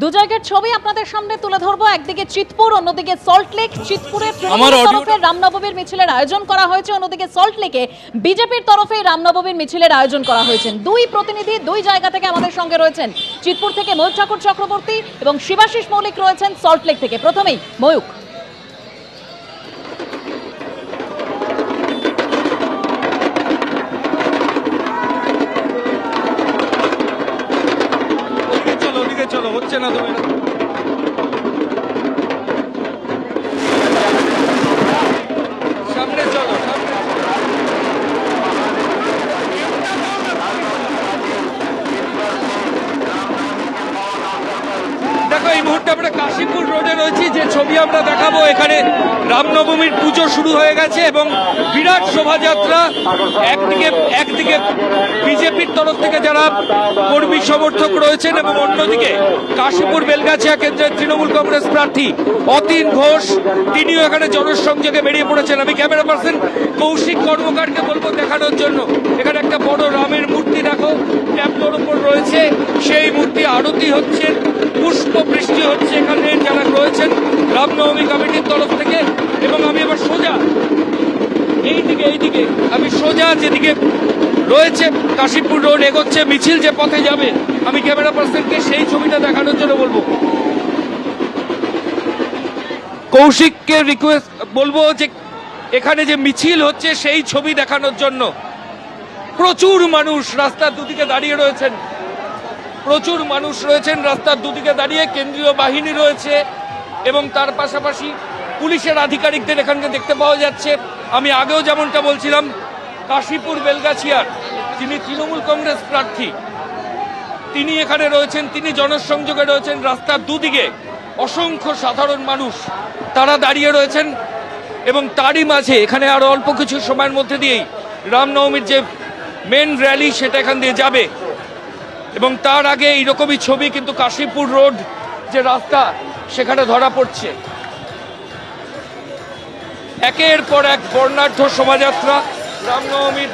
দু জায়গার ছবি আপনাদের সামনে তুলে ধরবো, একদিকে চিতপুর, অন্যদিকে সল্টলেক। চিতপুরে তরফে রামনবমীর মিছিলের আয়োজন করা হয়েছে, অন্যদিকে সল্টলেকে বিজেপির তরফে রামনবমীর মিছিলের আয়োজন করা হয়েছে। দুই প্রতিনিধি দুই জায়গা থেকে আমাদের সঙ্গে রয়েছেন। চিতপুর থেকে ময়ূক ঠাকুর চক্রবর্তী এবং শিবাশিস মৌলিক রয়েছেন সল্টলেক থেকে। প্রথমেই ময়ূক। চলো হচ্ছে না তুমি সামনে চলো। দেখো এই মুহূর্তে আমরা কাশীপুর রোডে রয়েছি। যে ছবি আমরা দেখাবো, এখানে রামনবমীর পুজো শুরু হয়ে গেছে এবং বিরাট শোভাযাত্রা। একদিকে বিজেপির তরফ থেকে যারা কর্মী সমর্থক রয়েছেন এবং অন্যদিকে কাশীপুর বেলগাছিয়া কেন্দ্রের তৃণমূল কংগ্রেস প্রার্থী অতীন ঘোষ, তিনিও এখানে জনসংযোগে বেরিয়ে পড়েছেন। আমি ক্যামেরা পার্সন কৌশিক কর্মকারকে বলবো দেখানোর জন্য। এখানে একটা বড় রামের মূর্তি দেখো ট্যাবলোর উপর রয়েছে, সেই মূর্তি আরতি হচ্ছে, পুষ্প বৃষ্টি হচ্ছে এখানে যারা রয়েছেন রামনবমী কমিটির তরফ থেকে। এবং আমি এবার সোজা এইদিকে আমি সোজা যেদিকে রয়েছে কাশীপুর রোড এগোচ্ছে, মিছিল যে পথে যাবে, আমি ক্যামেরা পার্সনকে সেই ছবিটা দেখানোর জন্য বলবো। কৌশিককে রিকোয়েস্ট বলবো যে এখানে যে মিছিল হচ্ছে সেই ছবি দেখানোর জন্য। প্রচুর মানুষ রাস্তার দুদিকে দাঁড়িয়ে রয়েছেন, প্রচুর মানুষ রয়েছেন রাস্তার দুদিকে দাঁড়িয়ে। কেন্দ্রীয় বাহিনী রয়েছে এবং তার পাশাপাশি পুলিশের আধিকারিকদের এখানকে দেখতে পাওয়া যাচ্ছে। আমি আগেও যেমনটা বলছিলাম, কাশীপুর বেলগাছিয়ার যিনি তৃণমূল কংগ্রেস প্রার্থী তিনি এখানে রয়েছেন, তিনি জনসংযোগে রয়েছেন। রাস্তার দুদিকে অসংখ্য সাধারণ মানুষ তারা দাঁড়িয়ে রয়েছেন এবং তারই মাঝে এখানে আরো অল্প কিছু সময়ের মধ্যে দিয়েই রামনবমীর যে মেন র্যালি সেটা এখান দিয়ে যাবে। এবং তার আগে এইরকমই ছবি কিন্তু কাশীপুর রোড যে রাস্তা সেখানে ধরা পড়ছে। একের পর এক বর্ণাঢ্য শোভাযাত্রা রামনবমীর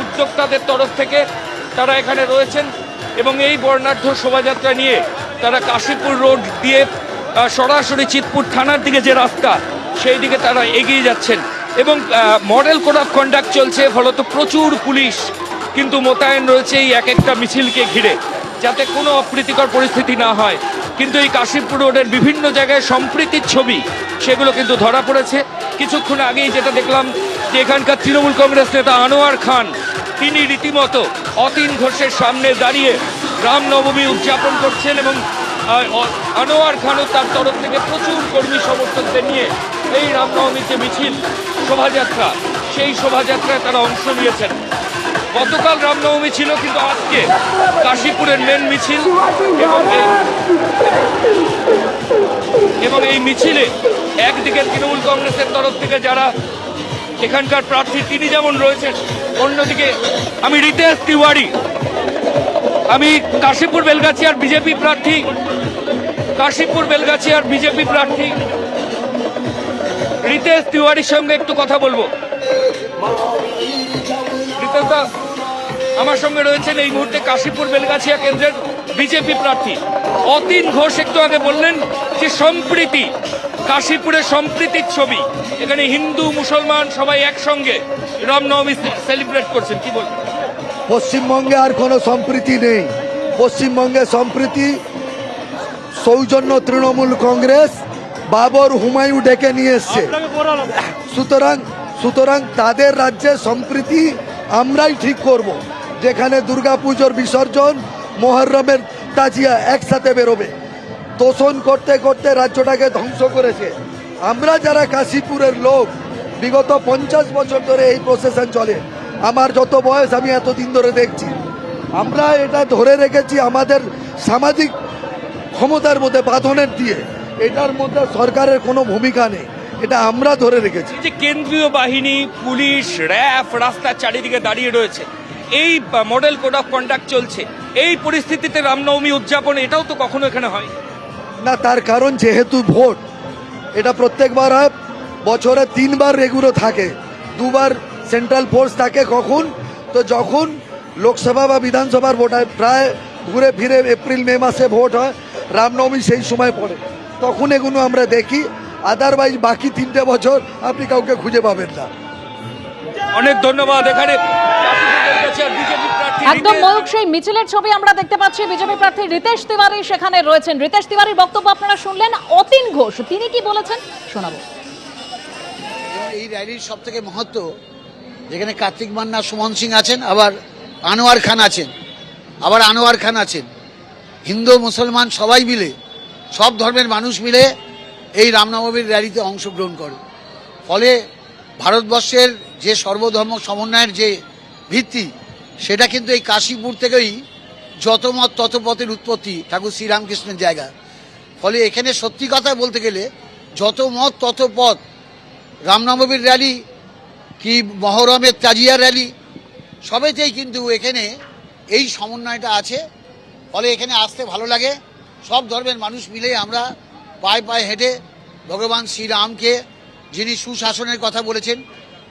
উদ্যোক্তাদের তরফ থেকে তারা এখানে রয়েছেন এবং এই বর্ণাঢ্য শোভাযাত্রা নিয়ে তারা কাশীপুর রোড দিয়ে সরাসরি চিতপুর থানার দিকে যে রাস্তা সেই দিকে তারা এগিয়ে যাচ্ছেন। এবং মডেল কোড অফ কন্ডাক্ট চলছে, ফলত প্রচুর পুলিশ কিন্তু মোতায়েন রয়েছে এই এক একটা মিছিলকে ঘিরে, যাতে কোনো অপ্রীতিকর পরিস্থিতি না হয়। কিন্তু এই কাশীপুর রোডের বিভিন্ন জায়গায় সম্প্রীতির ছবি সেগুলো কিন্তু ধরা পড়েছে। কিছুক্ষণ আগেই যেটা দেখলাম যে এখানকার তৃণমূল কংগ্রেস নেতা আনোয়ার খান তিনি রীতিমতো অতীন ঘোষের সামনে দাঁড়িয়ে রামনবমী উদযাপন করছেন এবং আনোয়ার খানও তার তরফ থেকে প্রচুর কর্মী সমর্থকদের নিয়ে এই রামনবমীর যে মিছিল শোভাযাত্রা সেই শোভাযাত্রায় তারা অংশ নিয়েছেন। গতকাল রামনবমী ছিল, কিন্তু আজকে কাশীপুরের মেন মিছিল এবং এই মিছিলে একদিকে তৃণমূল কংগ্রেসের তরফ থেকে যারা এখানকার প্রার্থী তিনি যেমন রয়েছেন, অন্যদিকে আমি রিতেশ তিওয়ারি, আমি কাশীপুর বেলগাছিয়ার বিজেপি প্রার্থী রিতেশ তিওয়ারির সঙ্গে একটু কথা বলবো। রিতেশ দা আমার সঙ্গে রয়েছেন এই মুহূর্তে কাশীপুর বেলগাছিয়া কেন্দ্রের বিজেপি প্রার্থী অতীন ঘোষ। একটু আগে বললেন যে সম্প্রীতি, কাশীপুরের সম্প্রীতির ছবি, এখানে হিন্দু মুসলমান সবাই একসঙ্গে রামনবমী সেলিব্রেট করছেন, কি বলবেন? পশ্চিমবঙ্গে আর কোনো সম্প্রীতি নেই। পশ্চিমবঙ্গে সম্প্রীতি সৌজন্য তৃণমূল কংগ্রেস বাবর হুমায়ুন ডেকে নিয়ে এসছে। সুতরাং তাদের রাজ্যে সম্প্রীতি আমরাই ঠিক করব। যেখানে দুর্গাপুজোর বিসর্জন, মহরমের তাজিয়া একসাথে বেরোবে, তোষণ করতে করতে রাজ্যটাকে ধ্বংস করেছে। আমরা যারা কাশীপুরের লোক, বিগত 50 বছর ধরে এই প্রসেশন চলে। আমার যত বয়স আমি এতদিন ধরে দেখছি। আমরা এটা ধরে রেখেছি আমাদের সামাজিক ক্ষমতার মধ্যে বাঁধনের দিয়ে। এটার মধ্যে সরকারের কোনো ভূমিকা নেই, এটা আমরা ধরে রেখেছি। যে কেন্দ্রীয় বাহিনী, পুলিশ, র্যাব রাস্তার চারিদিকে দাঁড়িয়ে রয়েছে, এই মডেল কোড অফ কন্ডাক্ট চলছে, এই পরিস্থিতিতে রামনবমী উদযাপন এটাও তো কখনো এখানে হয় না। তার কারণ যেহেতু ভোট, এটা প্রত্যেকবার হয়, বছরে 3 বার রেগুলার থাকে, 2 বার সেন্ট্রাল ফোর্স থাকে। কখন? তো যখন লোকসভা বা বিধানসভার ভোট হয়, প্রায় ঘুরে ফিরে এপ্রিল মে মাসে ভোট হয়, রামনবমী সেই সময় পড়ে, তখন এগুলো আমরা দেখি। আদারওয়াইজ বাকি 3টে বছর আপনি কাউকে খুঁজে পাবেন না। অনেক ধন্যবাদ। এখানে বিজেপি প্রার্থী একদম ময়ূক, সেই মিছিলের ছবি আমরা দেখতে পাচ্ছি। বিজেপি প্রার্থী রিতেশ তিওয়ারি সেখানে রয়েছেন। রিতেশ তিওয়ারির বক্তব্য আপনারা শুনলেন। অতীন ঘোষ তিনি কি বলেছেন শোনাবো। এই র্যালির সব থেকে মহত্ব, যেখানে কার্তিক মান্না, সুমন সিং আছেন, আবার আনোয়ার খান আছেন, হিন্দু মুসলমান সবাই মিলে, সব ধর্মের মানুষ মিলে এই রামনবমীর র্যালিতে অংশগ্রহণ করে। ফলে ভারতবর্ষের যে সর্বধর্ম সমন্বয়ের যে ভিত্তি, সেটা কিন্তু এই কাশীপুর থেকেই যত মত তত পথের উৎপত্তি, ঠাকুর শ্রীরামকৃষ্ণের জায়গা। ফলে এখানে সত্যি কথা বলতে গেলে যত মত তত পথ, রামনবমীর র্যালি কি মহরমের তাজিয়া র্যালি, সবেতেই কিন্তু এখানে এই সমন্বয়টা আছে। ফলে এখানে আসতে ভালো লাগে। সব ধর্মের মানুষ মিলে আমরা পায়ে পায়ে হেঁটে ভগবান শ্রীরামকে, যিনি সুশাসনের কথা বলেছেন,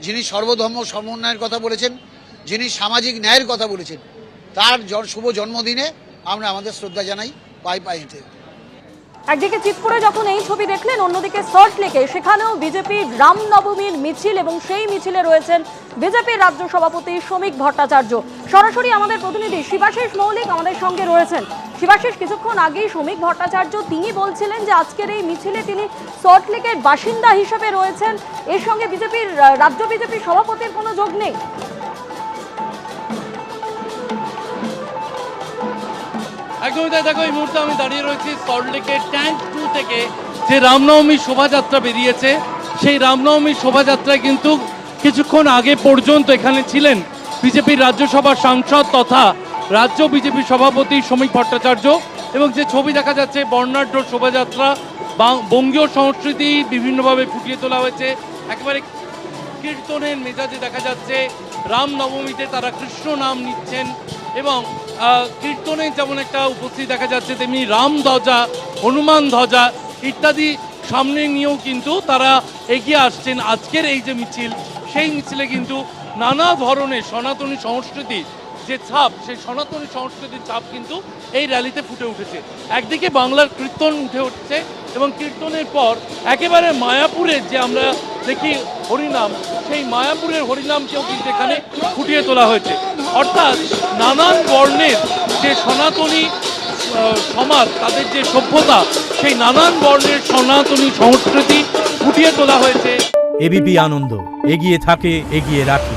যিনি সর্বধর্ম সমন্বয়ের কথা বলেছেন, যিনি সামাজিক ন্যায়ের কথা বলেছেন, তার শুভ জন্মদিনে আমরা আমাদের শ্রদ্ধা জানাই পায়ে পায়ে হেঁটে। একদিকে চিতপুরে যখন এই ছবি দেখলেন, অন্যদিকে সল্টলেকে সেখানেও বিজেপির রামনবমীর মিছিল, এবং সেই মিছিলে রয়েছেন বিজেপির রাজ্য সভাপতি শ্রমিক ভট্টাচার্য। সরাসরি আমাদের প্রতিনিধি শিবাশিস মৌলিক আমাদের সঙ্গে রয়েছেন। শিবাশিস, কিছুক্ষণ আগেই শ্রমিক ভট্টাচার্য তিনি বলছিলেন যে আজকের এই মিছিলে তিনি সল্টলেকের বাসিন্দা হিসেবে রয়েছেন, এর সঙ্গে বিজেপির রাজ্য বিজেপি সভাপতির কোনো যোগ নেই। একদমই তাই। দেখো, এই মুহূর্তে আমি দাঁড়িয়ে রয়েছি সল্টলেকের ট্যাঙ্ক 2 থেকে যে রামনবমী শোভাযাত্রা বেরিয়েছে, সেই রামনবমী শোভাযাত্রায় কিন্তু কিছুক্ষণ আগে পর্যন্ত এখানে ছিলেন বিজেপির রাজ্যসভার সাংসদ তথা রাজ্য বিজেপি সভাপতি শ্রমিক ভট্টাচার্য। এবং যে ছবি দেখা যাচ্ছে, বর্ণাঢ্য শোভাযাত্রা, বঙ্গীয় সংস্কৃতি বিভিন্নভাবে ফুটিয়ে তোলা হয়েছে। একেবারে কীর্তনের মেজাজে দেখা যাচ্ছে। রামনবমীতে তারা কৃষ্ণ নাম নিচ্ছেন, এবং কীর্তনে যেমন একটা উপস্থিত দেখা যাচ্ছে, তেমনি রাম ধ্বজা, হনুমান ধ্বজা ইত্যাদি সামনে নিয়েও কিন্তু তারা এগিয়ে আসছেন। আজকের এই যে মিছিল, সেই মিছিলে কিন্তু নানা ধরনের সনাতনী সংস্কৃতি যে ছাপ, সেই সনাতনী সংস্কৃতির ছাপ কিন্তু এই র্যালিতে ফুটে উঠেছে। একদিকে বাংলার কীর্তন উঠে উঠছে, এবং কীর্তনের পর একেবারে মায়াপুরের যে আমরা দেখি হরিনাম, সেই মায়াপুরের হরিনামকেও কিন্তু এখানে ফুটিয়ে তোলা হয়েছে। অর্থাৎ নানান বর্ণের যে সনাতনী সমাজ, তাদের যে সভ্যতা, সেই নানান বর্ণের সনাতনী সংস্কৃতি ফুটিয়ে তোলা হয়েছে। এবিপি আনন্দ, এগিয়ে থাকে, এগিয়ে রাখে।